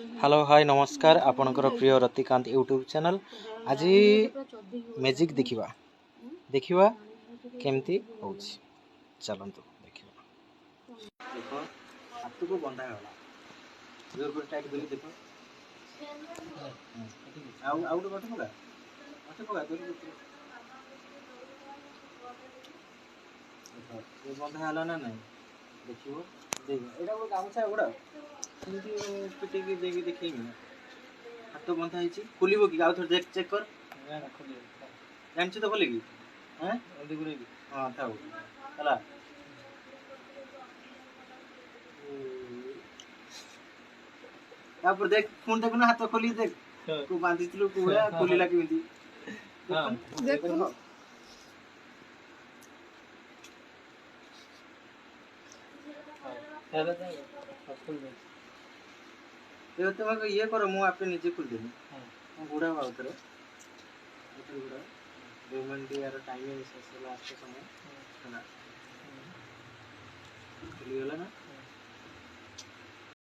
Hello hi नमस्कार आपणकर प्रिय रतिकांत यूट्यूब चैनल। आज मैजिक देखिबा देखिबा केमती होउछि चलंतु देखिबा। देखो हाथ को बंधा होला जोर कर टाइट करी देखो आउट बट पका जोर कर देखो ये बंधा होला ना नहीं देखिबो देख एटा को गामछा गुडा पिटी की देगी देखेंगे ना हाथ तो बंधा है खोलिबो कि आउ थोड़ा देख चेक कर ना ना खोलिबो जानछि तो खोलेगी हैं जल्दी खोलेगी हां थाओ हला तापर देख फोन देखो ना हाथ खोली देख को बांधी थिलु को खोली लागी बिंदी हां देखो चलो जाओ खोल दे ये तुम ये करो मु आपे नीचे खोल देनी हां गुडा बाउतरे गुडा 2 मिनट यार टाइमिंग से लास्ट समय है ना खुली होला ना